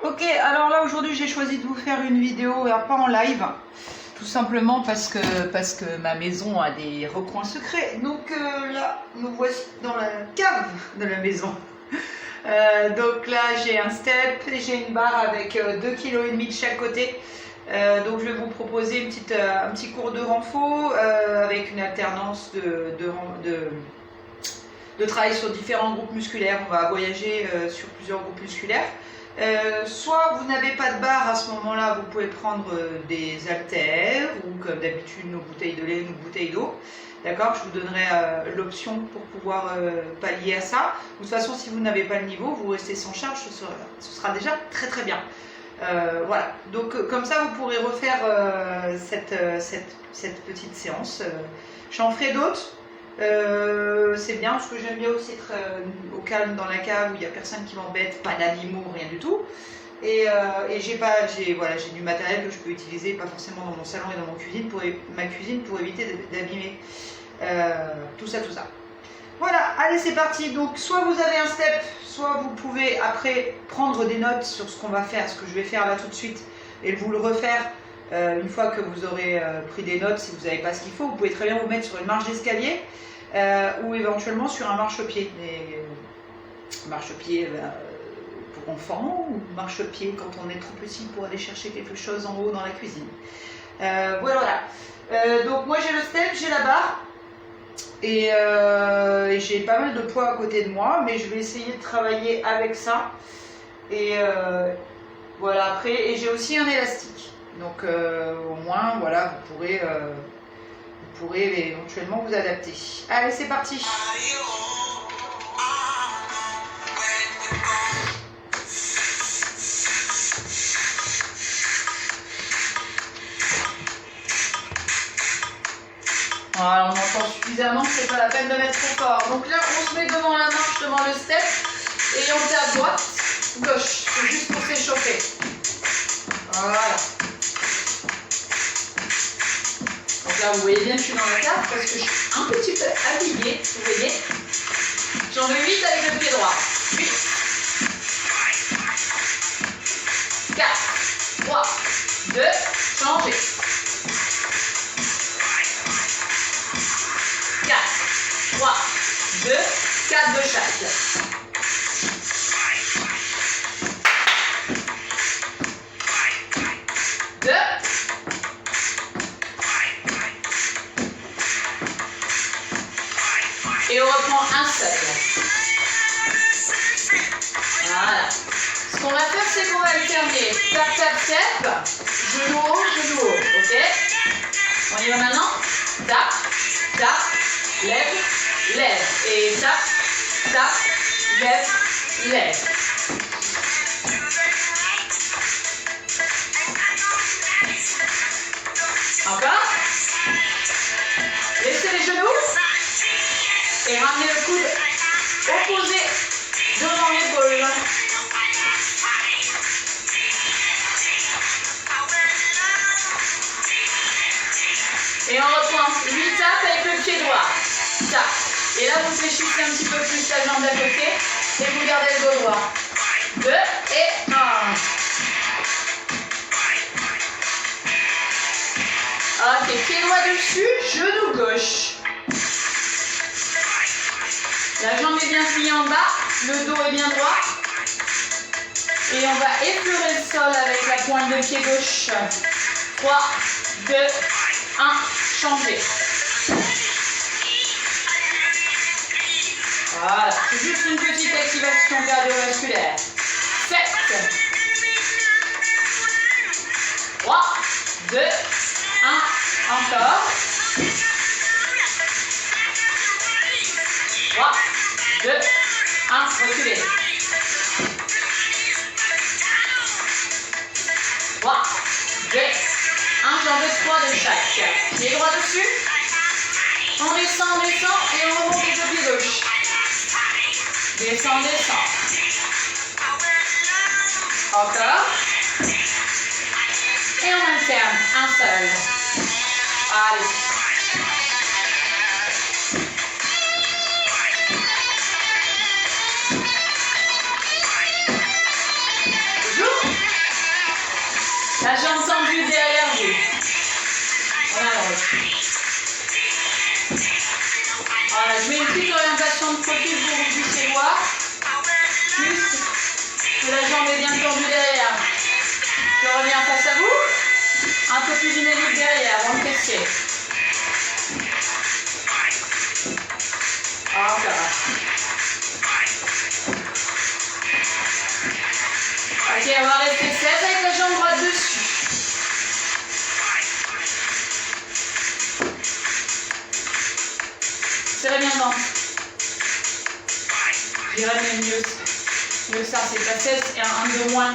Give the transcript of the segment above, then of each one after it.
Ok, alors là aujourd'hui j'ai choisi de vous faire une vidéo, alors pas en live, tout simplement parce que ma maison a des recoins secrets. Donc là, nous voici dans la cave de la maison. Donc là j'ai un step, j'ai une barre avec 2,5 kg de chaque côté. Donc je vais vous proposer un petit cours de renfo avec une alternance de travail sur différents groupes musculaires. On va voyager sur plusieurs groupes musculaires. Soit vous n'avez pas de barre, à ce moment-là, vous pouvez prendre des haltères ou comme d'habitude nos bouteilles de lait, nos bouteilles d'eau. D'accord, je vous donnerai l'option pour pouvoir pallier à ça. De toute façon, si vous n'avez pas le niveau, vous restez sans charge, ce sera déjà très très bien. Voilà, donc comme ça vous pourrez refaire cette petite séance. J'en ferai d'autres. C'est bien parce que j'aime bien aussi être au calme dans la cave où il n'y a personne qui m'embête, pas d'animaux, rien du tout. Et j'ai du matériel que je peux utiliser, pas forcément dans mon salon et dans ma cuisine pour éviter d'abîmer tout ça. Voilà, allez c'est parti. Donc soit vous avez un step, soit vous pouvez après prendre des notes sur ce qu'on va faire, ce que je vais faire là tout de suite, et vous le refaire une fois que vous aurez pris des notes. Si vous n'avez pas ce qu'il faut, vous pouvez très bien vous mettre sur une marche d'escalier ou éventuellement sur un marchepied. Marchepied pour enfants ou marchepied quand on est trop petit pour aller chercher quelque chose en haut dans la cuisine. Voilà. Donc moi j'ai le step, j'ai la barre. Et j'ai pas mal de poids à côté de moi, mais je vais essayer de travailler avec ça. Et voilà, après, et j'ai aussi un élastique. Donc au moins, voilà, vous pourrez éventuellement vous adapter. Allez, c'est parti. Voilà, on entend suffisamment que c'est pas la peine de mettre trop fort. Donc là, on se met devant la marche, devant le step, et on fait à droite, gauche. C'est juste pour s'échauffer. Voilà. Donc là, vous voyez bien que je suis dans la cave parce que je suis un petit peu habillée, vous voyez. J'en ai 8 avec le pied droit. 8, 4, 3, 2, changez. 3, 2, 4 de chaque. Deux. Et on reprend un seul. Voilà. Ce qu'on va faire, c'est qu'on va alterner. Tap, tap, tap. Genou haut, ok? On y va maintenant? Tap, tap, lève. Lève et tap, lève. Encore. Laissez les genoux et ramenez le coude opposé devant l'épaule. Et on reprend 8 tapes avec le pied droit. Tap. Et là, vous fléchissez un petit peu plus la jambe d'à côté et vous gardez le dos droit. 2 et 1. Ok, pied droit dessus, genou gauche. La jambe est bien pliée en bas, le dos est bien droit. Et on va effleurer le sol avec la pointe de pied gauche. 3, 2, 1, changez. Voilà, c'est juste une petite activation cardiovasculaire. 7, 3, 2, 1, encore. 3, 2, 1, reculez. 3, 2, 1, j'en veux 3 de chaque. Pied droit dessus. On descend et on remonte avec le pied gauche. Descend. Encore. Et on alterne. Un seul. Allez. Toujours. jambe est bien tendue derrière. Je reviens face à vous. Un peu plus dynamique derrière, dans le fessier. Encore. Ok, on va rester 7 avec la jambe droite dessus. Serrez bien le ventre. Je dirais même mieux ça, c'est pas 16 et un de moins.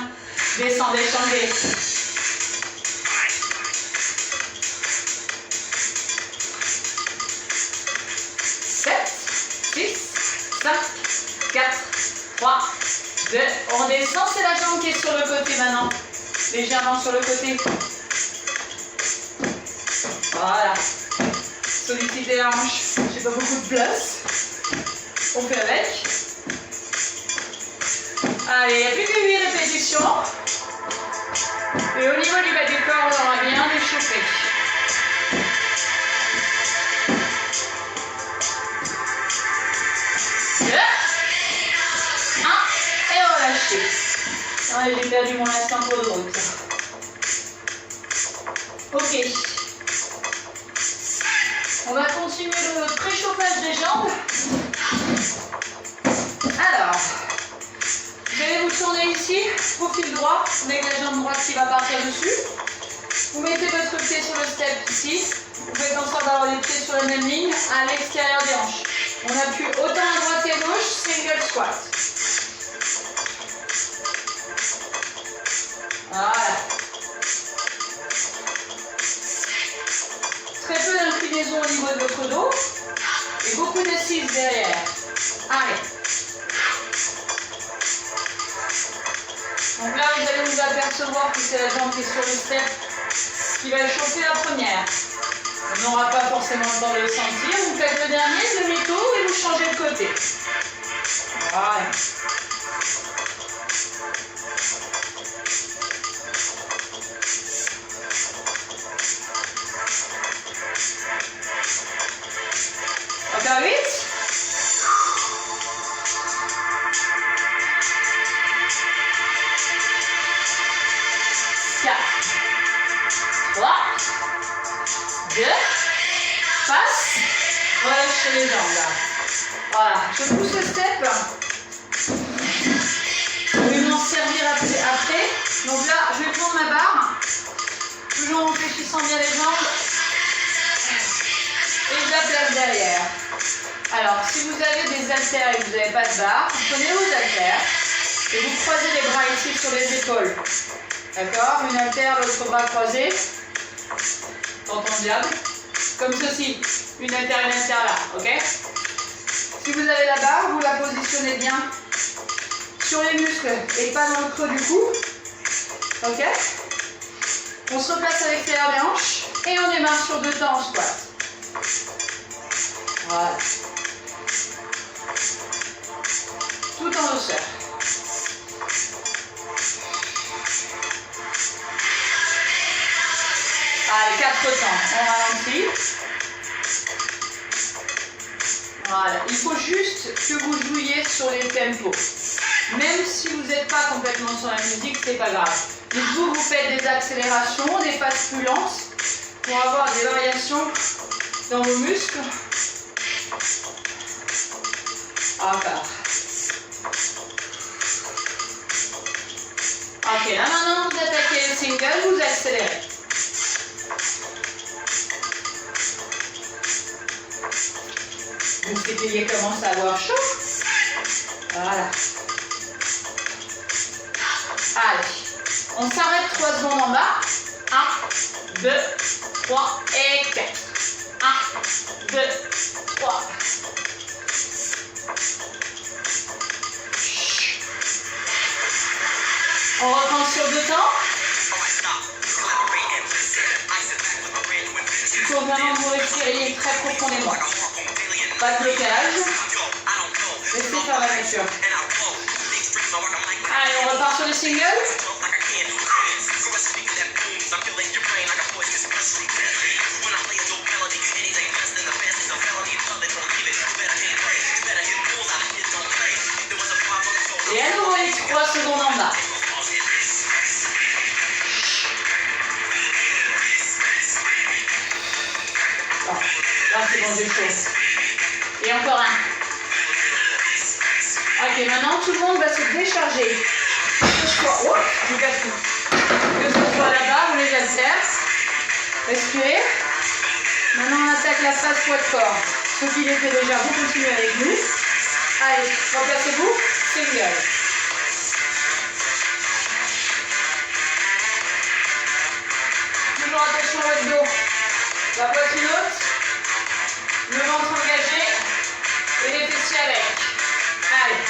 Descendez, changez. 7, 6, 5, 4, 3, 2. On descend, c'est la jambe qui est sur le côté maintenant. Légèrement sur le côté. Voilà. Sollicitez la hanche. J'ai pas beaucoup de place. On fait avec. Allez, il n'y a plus que 8 répétitions. Et au niveau du bas du corps, on aura bien échauffé. 2, 1, et relâchez. Ouais, j'ai perdu mon instant pour le route. Ok. On va continuer le préchauffage des jambes. Alors, vous allez vous tourner ici, profil droit, avec la jambe droite qui va partir dessus. Vous mettez votre pied sur le step ici. Vous faites en sorte d'avoir les pieds sur la même ligne à l'extérieur des hanches. On appuie autant à droite et à gauche, single squat. Voilà. Très peu d'inclinaison au niveau de votre dos et beaucoup d'assises derrière. Allez. Donc là, vous allez vous apercevoir que c'est la jambe qui est sur le step qui va chauffer la première. On n'aura pas forcément le temps de le sentir. Vous faites le dernier, demi-tour et vous changez de côté. Voilà. Encore 8. 4, 3, 2, passe, relâchez les jambes là. Voilà, je pousse le step. Je vais m'en servir après. Donc là, je vais prendre ma barre, toujours en fléchissant bien les jambes. Et je la place derrière. Alors, si vous avez des haltères et que vous n'avez pas de barre, prenez vos haltères et vous croisez les bras ici sur les épaules. D'accord? Une haltère, l'autre bras croisé. Tendon diable. Comme ceci. Une haltère là. Ok? Si vous avez la barre, vous la positionnez bien sur les muscles et pas dans le creux du cou. Ok? On se replace à l'extérieur des hanches et on démarre sur 2 temps en squat. Voilà. Tout en douceur. Allez, 4 temps. On ralentit. Voilà. Il faut juste que vous jouiez sur les tempos. Même si vous n'êtes pas complètement sur la musique, c'est pas grave. Dites-vous, vous faites des accélérations, des phases plus lentes pour avoir des variations dans vos muscles. Encore. Ok, là maintenant vous attaquez le single, vous accélérez. Vos piliers commencent à avoir chaud. Voilà. Allez, on s'arrête 3 secondes en bas. 1, 2, 3 et 4. 1, 2, 3. On reprend sur 2 temps. Il faut vraiment vous respirer très profondément. Pas de blocage. Laissez faire la nature. Allez, on repart sur le single. Et à nouveau les 3 secondes en bas. c'est bon, j'ai chaud. Et encore un. Ok, maintenant tout le monde va se décharger. Oh, je casse tout. Que ce soit la barre ou les haltères. Respirez. Maintenant on attaque la phase poids de corps. Ceux qui l'étaient déjà, vous continuez avec nous. Allez, remplacez-vous, single. Toujours attention à votre dos. La poitrine haute, le ventre engagé et les fessiers avec. Allez.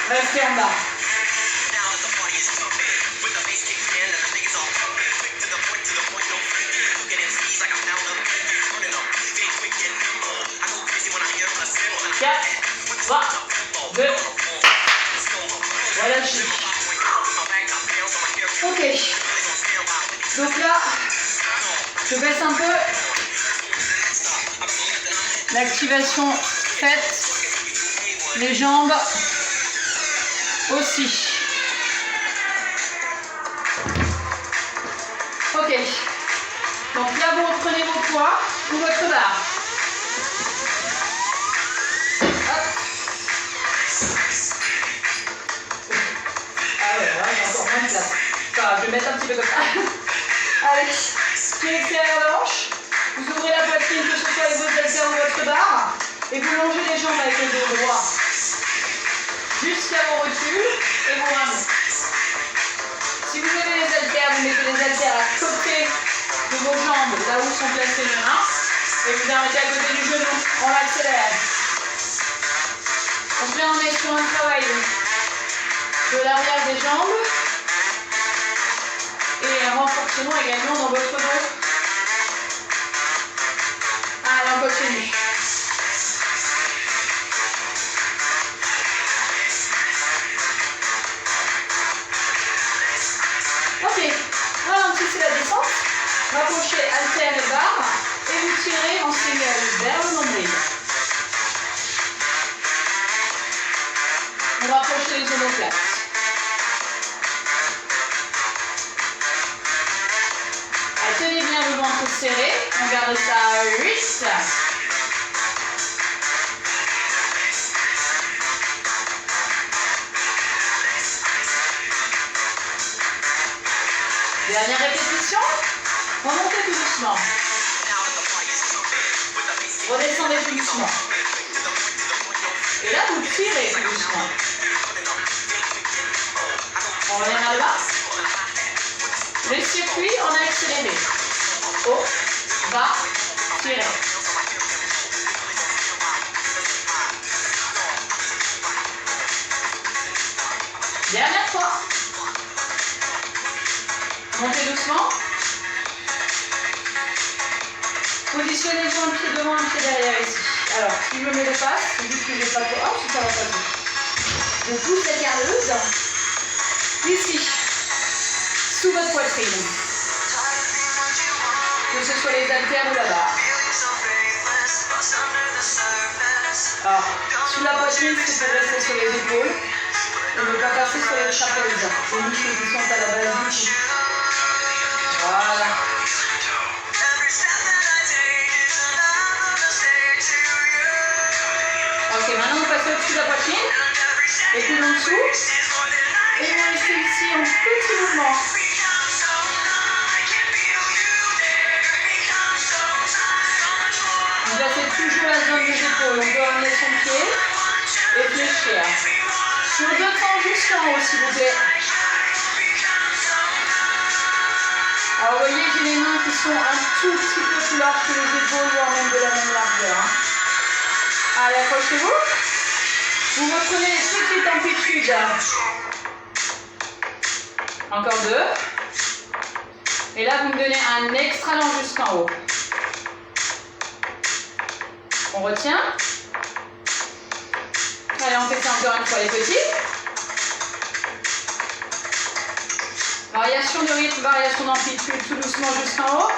Restez en bas. Quatre, 3, 2, voilà le chiffre. Ok. Donc là, je baisse un peu. L'activation faite. Les jambes aussi. Ok. Donc là, vous reprenez vos poids ou votre barre. Je vais mettre un petit peu comme ça. Allez, pied extérieur de hanche. Vous ouvrez la poitrine, que ce soit avec votre haltère ou votre barre. Et vous longez les jambes avec le dos droit. Jusqu'à vos rotules et vos ramenez. Si vous avez les haltères, vous mettez les haltères à côté de vos jambes, là où sont placées les mains. Et vous arrêtez à côté du genou. On accélère. Donc là, on est sur un travail de l'arrière des jambes. Et un renforcement également dans votre dos. Allez, on continue. Ok, ralentissez la descente. Rapprochez haltère et barre. Et vous tirez en single vers le nombril. On rapproche les omoplates. Tenez bien le ventre serré, on garde ça à 8. Dernière répétition, remontez tout doucement. Redescendez tout doucement. Et là, vous tirez tout doucement. On revient vers le bas. Le circuit, on a accéléré. Haut, bas, tiré. Dernière fois. Montez doucement. Positionnez-vous un pied devant, un pied derrière ici. Alors, si je me mets de face, c'est juste que je n'ai pas trop. Hop, ça va passer. Je pousse la carleuse. Ici. Sous votre poitrine. Que ce soit les haltères ou la barre. Alors, sous la poitrine, c'est pour rester sur les épaules et ne pas passer sur les trapèzes. Les muscles qui sont à la base du cou. Voilà. Ok, maintenant vous passez au-dessus de la poitrine et puis en dessous. Et vous restez ici en petit mouvement. Vous placez toujours la zone des épaules. On peut ramener son pied et fléchir. Sur deux temps jusqu'en haut, s'il vous plaît. Alors, vous voyez, j'ai les mains qui sont un tout petit peu plus larges que les épaules, voire même de la même largeur. Allez, accrochez-vous. Vous reprenez les petites amplitudes. Encore deux. Et là, vous me donnez un extra long jusqu'en haut. On retient. Allez, on fait ça encore une fois, les petits. Variation de rythme, variation d'amplitude, tout doucement jusqu'en haut.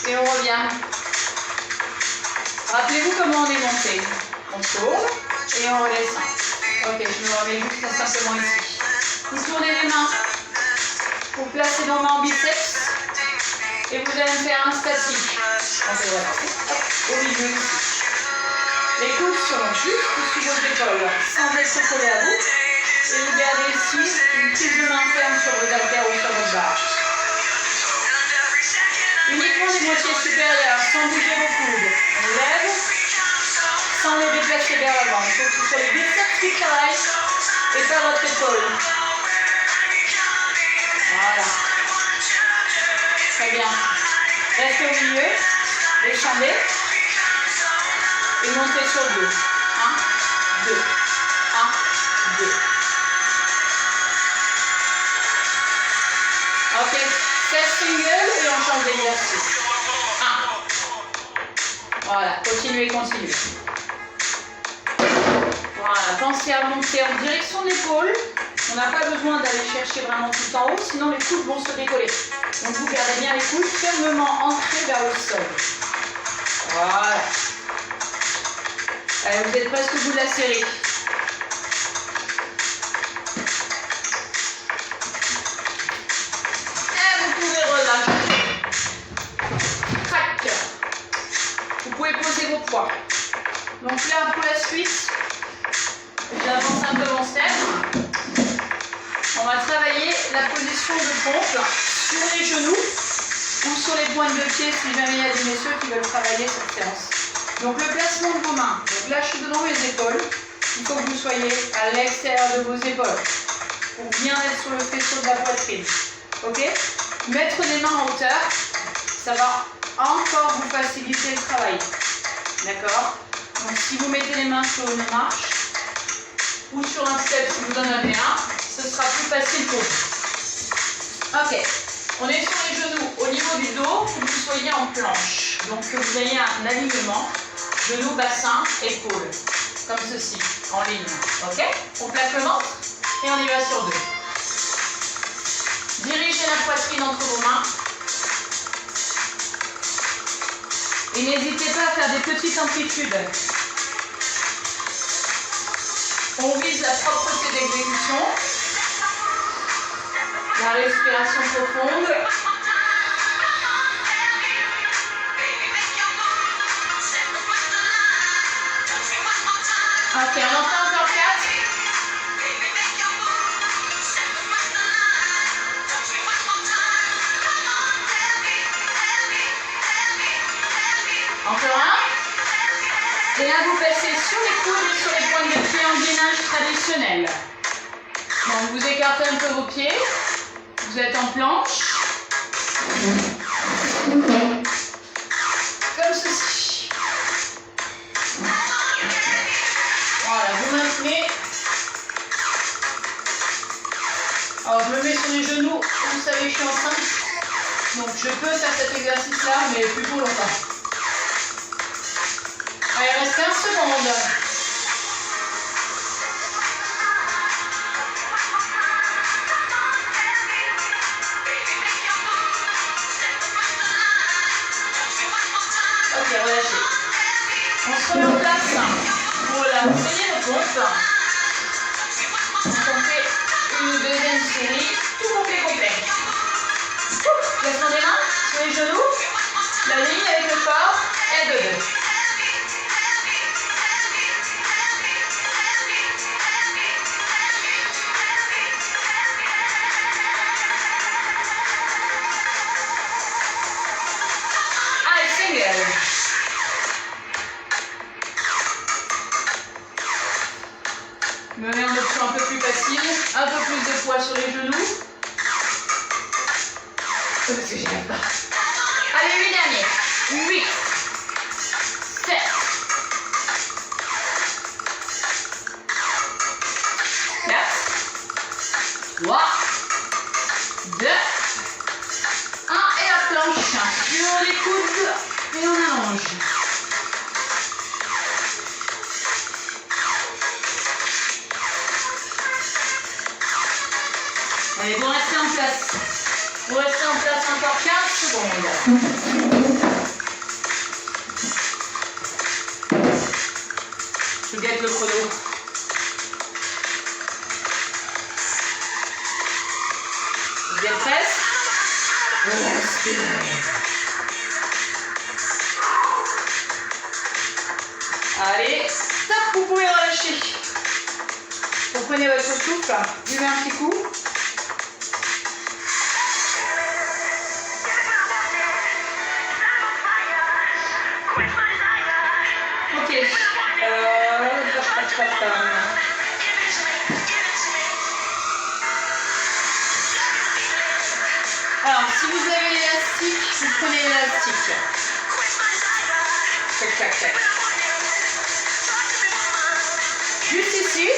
Et on revient. Rappelez-vous comment on est monté. On tourne et on redescend. Ok, je me remets juste simplement ici. Vous tournez les mains. Vous placez vos mains en biceps. Et vous allez me faire un statique. On fait voilà. Hop, au milieu ici. Les coudes seront juste sous vos épaules, sans être collés à vous. Et vous gardez ici une prise de main ferme sur vos haltères ou sur votre barre. Uniquement les moitiés supérieures, sans bouger vos coudes. On lève, sans les déplacer vers l'avant. Il faut que ce soit les biceps qui travaillent et pas votre épaule. Voilà. Très bien. Restez au milieu, échambez et montez sur 2. 1, 2. 1, 2. Ok. 16 singles et on change d'exercice. 1. Voilà. Continuez, continuez. Voilà. Pensez à monter en direction de l'épaule. On n'a pas besoin d'aller chercher vraiment tout en haut, sinon les coudes vont se décoller. Donc vous gardez bien les coudes fermement ancrés vers le sol. Voilà. Allez, vous êtes presque au bout de la série. Et vous pouvez relâcher. Crac. Vous pouvez poser vos poids. Donc là, pour la suite, j'avance un peu mon step. On va travailler la position de pompe sur les genoux ou sur les pointes de pied si jamais il y a des messieurs qui veulent travailler cette séance. Donc le placement de vos mains. Donc là je suis devant mes épaules. Il faut que vous soyez à l'extérieur de vos épaules pour bien être sur le faisceau de la poitrine. Ok? Mettre les mains en hauteur, ça va encore vous faciliter le travail. D'accord? Donc si vous mettez les mains sur une marche ou sur un step si vous en avez un, ce sera plus facile pour vous. Ok, on est sur les genoux au niveau du dos pour que vous soyez en planche. Donc que vous ayez un alignement, genoux, bassin, épaules, comme ceci, en ligne. Ok, on plaque le ventre et on y va sur 2. Dirigez la poitrine entre vos mains. Et n'hésitez pas à faire des petites amplitudes. On vise la propreté d'exécution. La respiration profonde. Ok, on en fait encore 4. Encore un. Et là, vous passez sur les coudes et sur les pointes de pied en gainage traditionnel. Donc, vous écartez un peu vos pieds. Vous êtes en planche. Comme ceci. Voilà, vous maintenez. Alors, je me mets sur les genoux. Vous savez, je suis enceinte. Donc, je peux faire cet exercice-là, mais plutôt longtemps. Allez, il reste 15 secondes. Ok, relâchez. On se remet en place. Voilà, vous prenez vos pompes. On fait une deuxième série. Tout complet. Placement des mains sur les genoux. La ligne avec le corps est de 2. Me mets en option un peu plus facile, un peu plus de poids sur les genoux. Parce que j'y arrive pas. Allez, 8 derniers. 8, 7, 4, 3, 2, 1 et la planche sur les coudes et on allonge. Allez, vous restez en place. Vous restez en place encore 15 secondes. mettre le chrono. Vous êtes prêts? Respirez. Allez, tac, vous pouvez relâcher. Reprenez votre souffle, buvez un petit coup. Ok. Alors, si vous avez l'élastique, vous prenez l'élastique. Tac, tac, tac. Juste ici,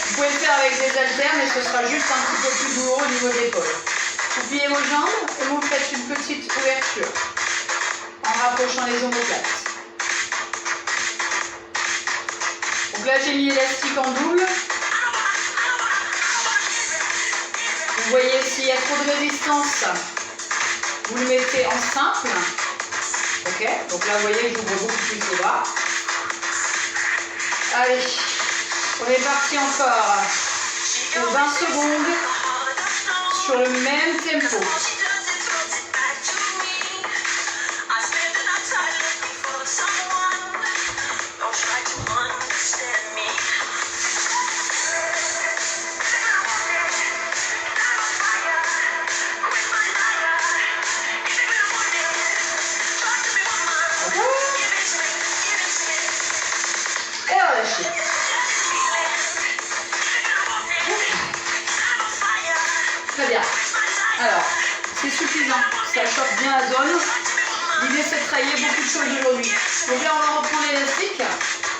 vous pouvez le faire avec des haltères, mais ce sera juste un petit peu plus douloureux au niveau de l'épaule. Vous pliez vos jambes et vous faites une petite ouverture en rapprochant les omoplates. Donc là, j'ai mis l'élastique en double. Vous voyez, s'il y a trop de résistance, vous le mettez en simple. Ok, donc là, vous voyez, j'ouvre beaucoup plus les bras. Allez, on est parti encore pour 20 secondes sur le même tempo. Et relâchez. Très bien. Alors, c'est suffisant. Ça chauffe bien la zone. L'idée, c'est de travailler beaucoup de choses aujourd'hui. Donc là, on va reprendre l'élastique.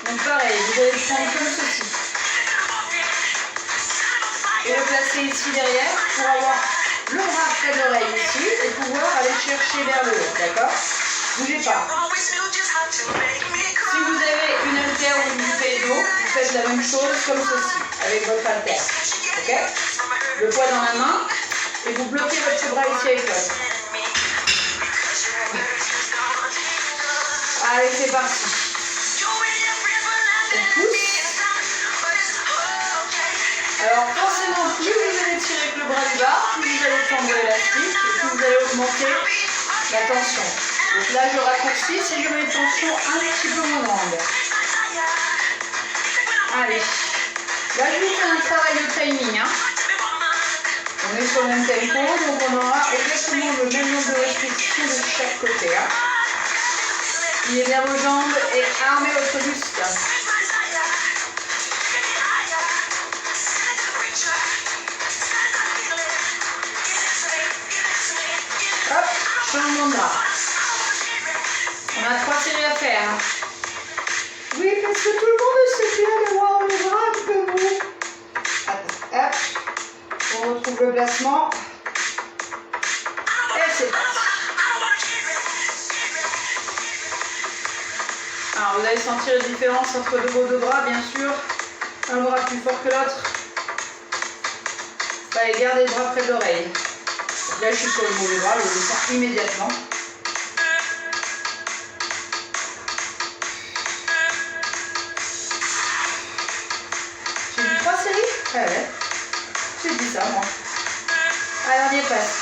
Donc pareil, vous allez le prendre comme ceci. Et le placer ici derrière pour avoir le bras près de l'oreille ici et pouvoir aller chercher vers le haut. D'accord? Bougez pas. Si vous avez une haltère ou une bouteille d'eau, vous faites la même chose comme ceci, avec votre haltère. Ok? Le poids dans la main, et vous bloquez votre bras ici avec l'autre. Allez, c'est parti. On pousse. Alors forcément, plus vous allez tirer avec le bras du bas, plus vous allez tendre l'élastique, et plus vous allez augmenter la tension. Donc là, je raccourcis si je mets une tension un petit peu moins grande. Allez. Là, je vous fais un travail de timing. Hein. On est sur le même tempo, donc on aura exactement le même nombre de répétitions de chaque côté. Hein. Pliez bien vos jambes et armez votre buste. Hop, changement de bras. On a 3 séries à faire. Oui, parce que tout le monde sait bien d'avoir le bras un peu mou. Hop, on retrouve le placement. Et c'est parti. Alors, vous allez sentir la différence entre vos deux bras, bien sûr. Un bras plus fort que l'autre. Allez, gardez le bras près de l'oreille. Là, je suis sur le mauvais bras, je le sens immédiatement. J'ai dit 3 séries? Ouais. J'ai dit ça, moi. Allez, on y est presque.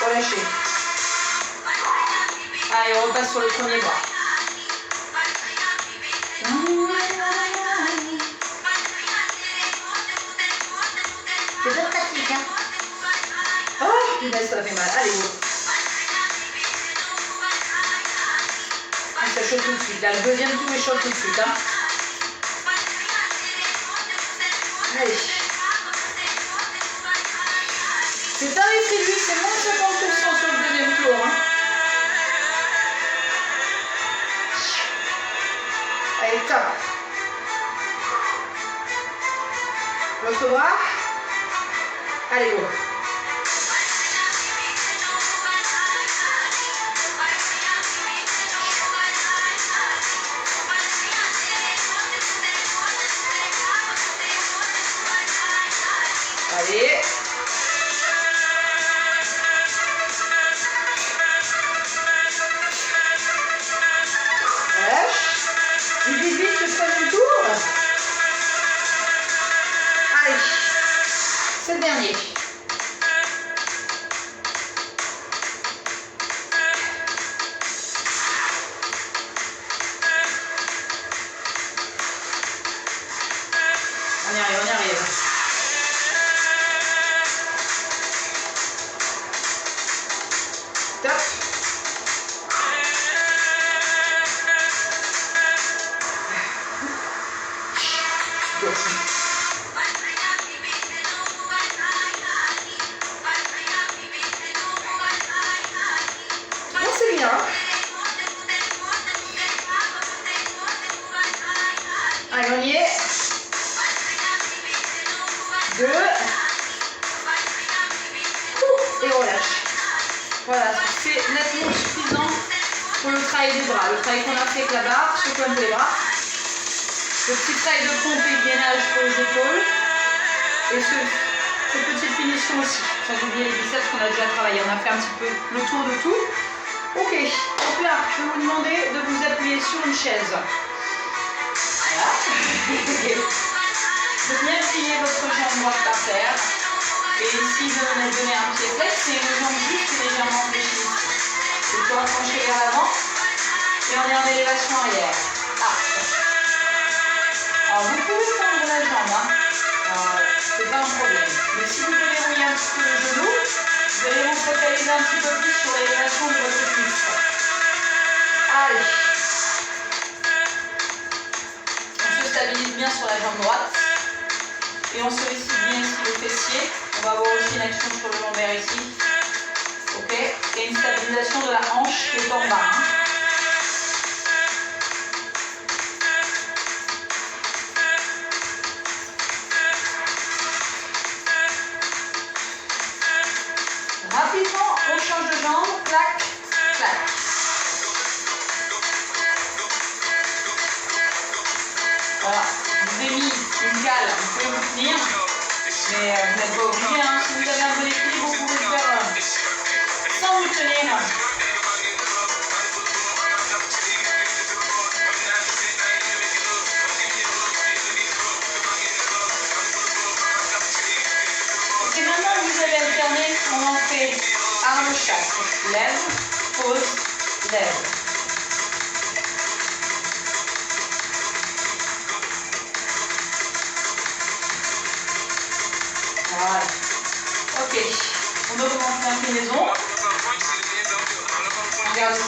Relâchez. Allez, on repasse sur le premier bras. C'est pas pratique, hein. Oh, punaise, ça fait mal. Allez, go. Ah, ça chauffe tout de suite. Là, le deuxième tour, il chauffe tout de suite. Hein. Allez. C'est tarif réduit, c'est moins de 50% sur le deuxième tour. Hein. Allez, top. L'autre bras. Allez, go. Top. Go. Bon, c'est bien. Allez, on y est. 2. Et relâche. Voilà, c'est nettement suffisant pour le travail des bras. Le travail qu'on a fait avec la barre, surtout un peu les bras. Le petit travail de pompe et de gainage pour les épaules. Et cette petite finition aussi. Sans oublier les biceps qu'on a déjà travaillé. On a fait un petit peu le tour de tout. Ok, donc là, je vais vous demander de vous appuyer sur une chaise. Voilà. De bien plier votre jambe droite par terre. Et ici, de donner un pied flex et une jambe juste légèrement fléchie. Le corps penché vers l'avant. Et on est en élévation arrière. Ah. Alors, vous pouvez tendre la jambe, hein. C'est pas un problème. Mais si vous devez rouiller un petit peu le genou, vous allez vous focaliser un petit peu plus sur l'élévation de votre cuisse. Allez. On se stabilise bien sur la jambe droite. Et on sollicite bien ici le fessier. On va avoir aussi une action sur le lombaire ici. Ok. Et une stabilisation de la hanche qui est en bas. Hein. Rapidement, on change de jambe. Clac, clac. Voilà. Je vous ai mis une cale. Vous pouvez vous tenir. Mais vous n'êtes pas obligé, hein. Si vous avez un bon équilibre, vous pouvez le faire sans vous tenir. Et maintenant que vous avez alterné, on en fait arme chaque. Lève, pose, lève. Voilà. Ok. On augmente l'inclinaison. Regardez ça.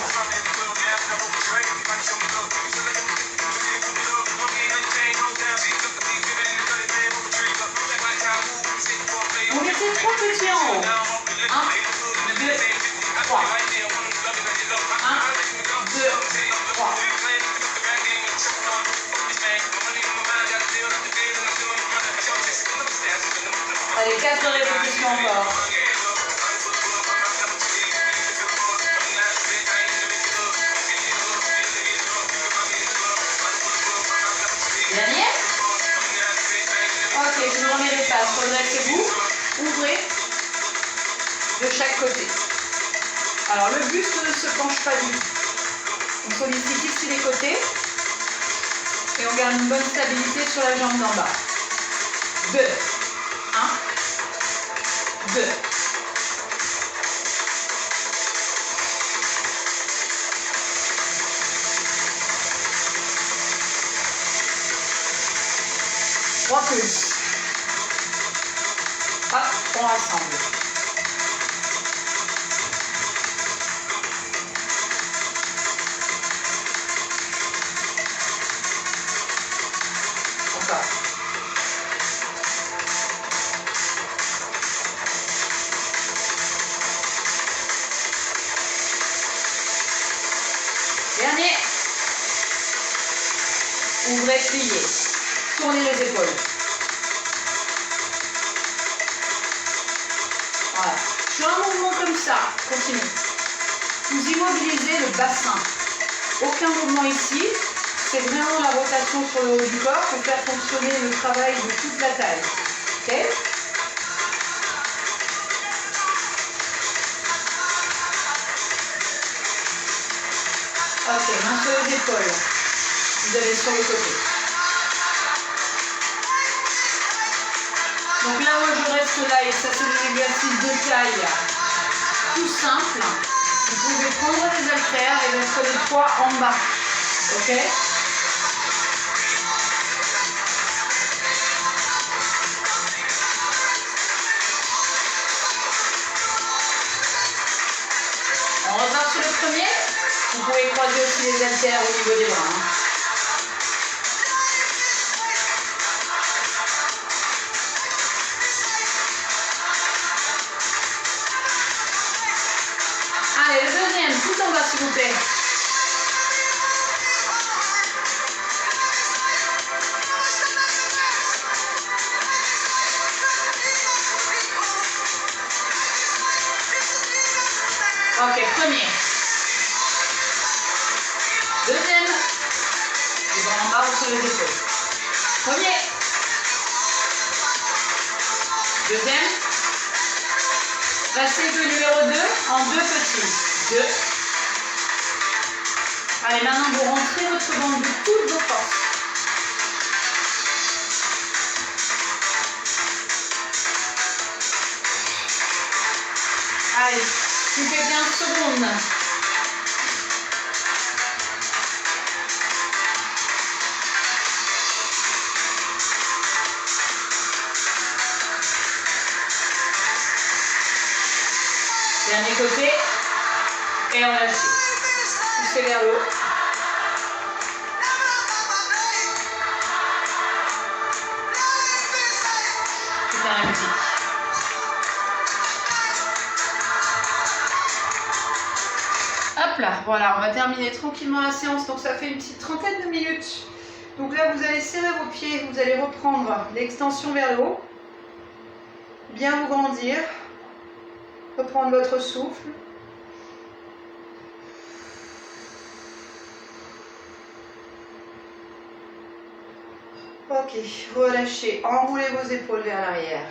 On était 3 petits en haut. 1, 2, 3. 1, 2, 3. Allez, 4 répétitions encore. Dernier. Ok, je vous remets les passes. Redressez-vous. Ouvrez de chaque côté. Alors, le buste ne se penche pas du tout. On sollicite ici les côtés. Et on garde une bonne stabilité sur la jambe d'en bas. 2. 1. 2. Trois plus. Hop, on rassemble. Encore. Dernier. Ouvrez, pliez. Tournez les épaules. Voilà. Sur un mouvement comme ça, continue. Vous immobilisez le bassin. Aucun mouvement ici. C'est vraiment la rotation sur le haut du corps pour faire fonctionner le travail de toute la taille. Ok ? Ok, main sur les épaules. Vous allez sur le côté. Donc là où je reste là, et ça c'est des exercices de taille tout simple. Vous pouvez prendre les haltères et mettre le poids en bas. Ok ? premier. Vous pouvez croiser aussi les haltères au niveau des bras. Hein. Allez, le deuxième, tout en bas s'il vous plaît. Ok, premier. Deuxième. Les bras en bas sur les épaules. Premier. Deuxième. Restez le numéro 2 en deux petits. 2. Allez, maintenant vous rentrez votre bande de toutes vos forces. Allez, tu fais 15 secondes. Dernier côté. Et on lâche. Poussez vers le haut. C'est un petit. Hop là, voilà, on va terminer tranquillement la séance. Donc ça fait une petite trentaine de minutes. Donc là, vous allez serrer vos pieds. Vous allez reprendre l'extension vers le haut. Bien vous grandir. Reprendre votre souffle. Ok, relâchez, enroulez vos épaules vers l'arrière.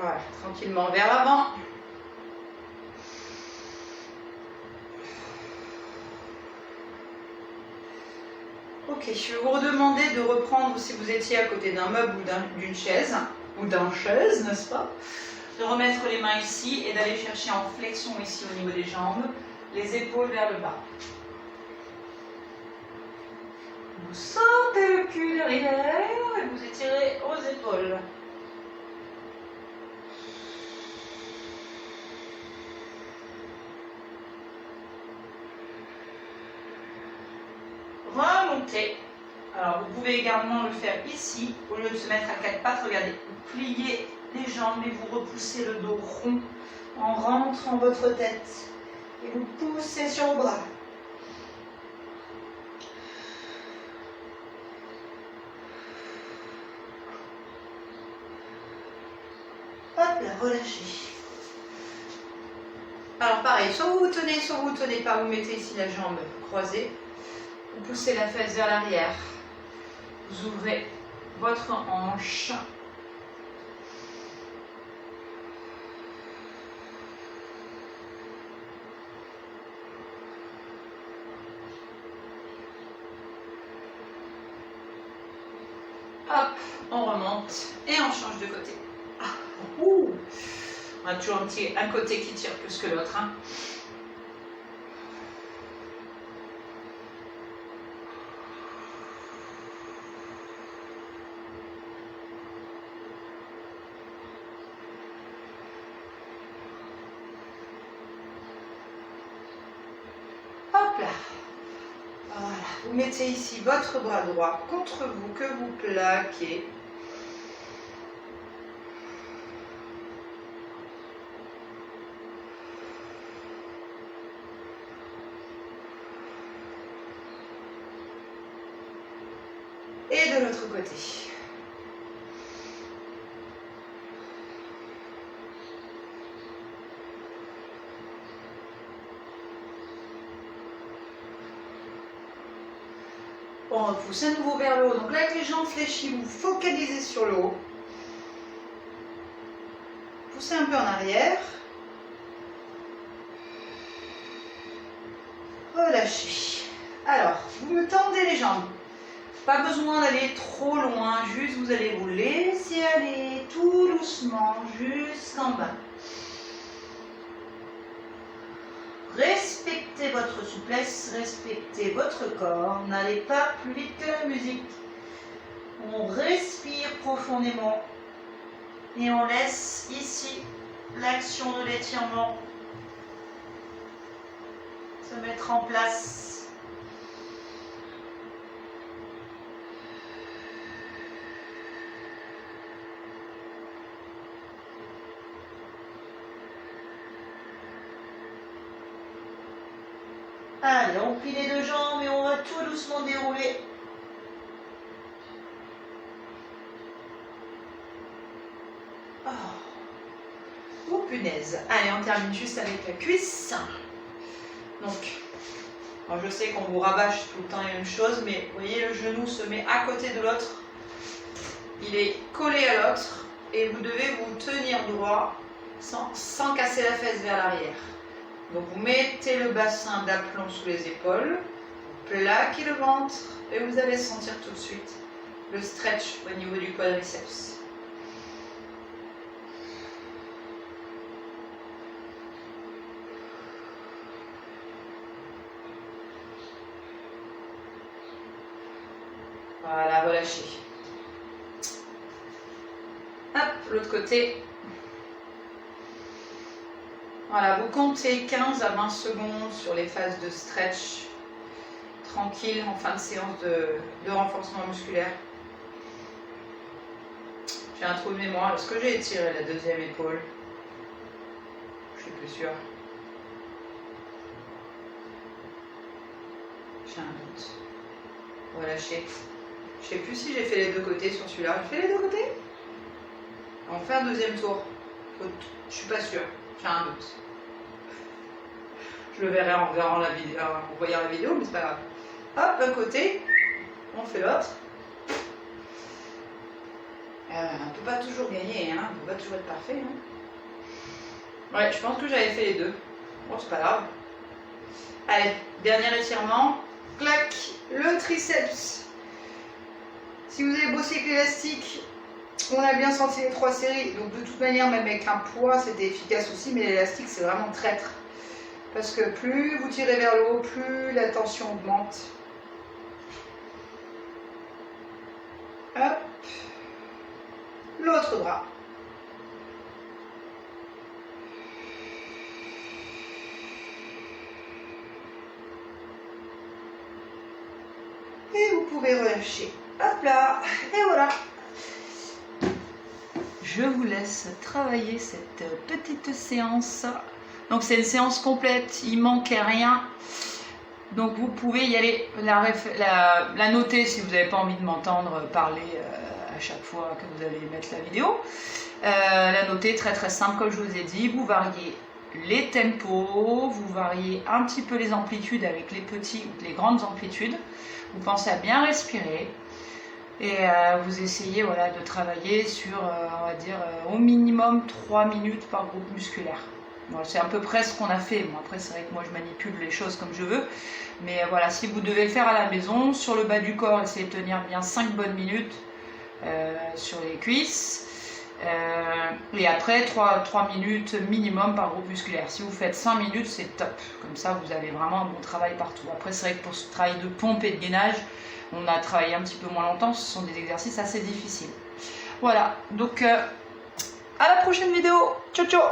Voilà, tranquillement vers l'avant. Ok, je vais vous redemander de reprendre, si vous étiez à côté d'un meuble ou d'une chaise, ou d'un chaise, n'est-ce pas? De remettre les mains ici et d'aller chercher en flexion ici au niveau des jambes, les épaules vers le bas. Vous sortez le cul derrière et vous étirez aux épaules. Remontez. Alors vous pouvez également le faire ici, au lieu de se mettre à quatre pattes, regardez, vous pliez les jambes et vous repoussez le dos rond en rentrant votre tête. Et vous poussez sur vos bras. Hop là, relâchez. Alors pareil, soit vous vous tenez pas, vous mettez ici la jambe croisée. Vous poussez la fesse vers l'arrière. Vous ouvrez votre hanche. Hop, on remonte et on change de côté. Ah, ouh. On a toujours un côté qui tire plus que l'autre. Hein. Hop là. Voilà. Vous mettez ici votre bras droit contre vous, que vous plaquez. Et de l'autre côté. On repousse à nouveau vers le haut. Donc là, avec les jambes fléchies, vous focalisez sur le haut. Poussez un peu en arrière. Relâchez. Alors, vous me tendez les jambes. Pas besoin d'aller trop loin, juste vous allez vous laisser aller tout doucement jusqu'en bas. Respectez votre souplesse, respectez votre corps, n'allez pas plus vite que la musique. On respire profondément Et on laisse ici l'action de l'étirement se mettre en place. Allez, on plie les deux jambes et on va tout doucement dérouler. Oh. Oh punaise. Allez, on termine juste avec la cuisse. Donc, alors je sais qu'on vous rabâche tout le temps les mêmes choses, mais vous voyez, le genou se met à côté de l'autre. Il est collé à l'autre et vous devez vous tenir droit sans casser la fesse vers l'arrière. Donc vous mettez le bassin d'aplomb sous les épaules, vous plaquez le ventre et vous allez sentir tout de suite le stretch au niveau du quadriceps. Voilà, relâchez. Hop, l'autre côté. Voilà, vous comptez 15 à 20 secondes sur les phases de stretch, tranquille en fin de séance de renforcement musculaire. J'ai un trou de mémoire, est-ce que j'ai étiré la deuxième épaule? Je suis plus sûre. J'ai un doute. Relâchez. Je sais plus si j'ai fait les deux côtés sur celui-là. J'ai fait les deux côtés? On fait un deuxième tour. Je suis pas sûre. J'ai un doute. Je le verrai en voyant la vidéo, mais c'est pas grave. Hop, un côté, on fait l'autre. On ne peut pas toujours gagner, hein. On ne peut pas toujours être parfait. Hein. Ouais, je pense que j'avais fait les deux. Bon, c'est pas grave. Allez, dernier étirement. Clac, le triceps. Si vous avez bossé avec l'élastique, on a bien senti les 3 séries, donc de toute manière, même avec un poids, c'était efficace aussi, mais l'élastique, c'est vraiment traître. Parce que plus vous tirez vers le haut, plus la tension augmente. Hop. L'autre bras. Et vous pouvez relâcher. Hop là. Et voilà. Je vous laisse travailler cette petite séance. Donc c'est une séance complète, il manquait rien. Donc vous pouvez y aller, la noter si vous n'avez pas envie de m'entendre parler à chaque fois que vous allez mettre la vidéo. La noter très très simple comme je vous ai dit. Vous variez les tempos, vous variez un petit peu les amplitudes avec les petites ou les grandes amplitudes. Vous pensez à bien respirer. Et vous essayez voilà, de travailler sur, on va dire, au minimum 3 minutes par groupe musculaire. Bon, c'est à peu près ce qu'on a fait. Bon, après, c'est vrai que moi, je manipule les choses comme je veux. Mais voilà, si vous devez le faire à la maison, sur le bas du corps, essayez de tenir bien 5 bonnes minutes sur les cuisses. Et après, 3 minutes minimum par groupe musculaire. Si vous faites 5 minutes, c'est top. Comme ça, vous avez vraiment un bon travail partout. Après, c'est vrai que pour ce travail de pompe et de gainage, on a travaillé un petit peu moins longtemps, ce sont des exercices assez difficiles. Voilà, donc à la prochaine vidéo. Ciao ciao.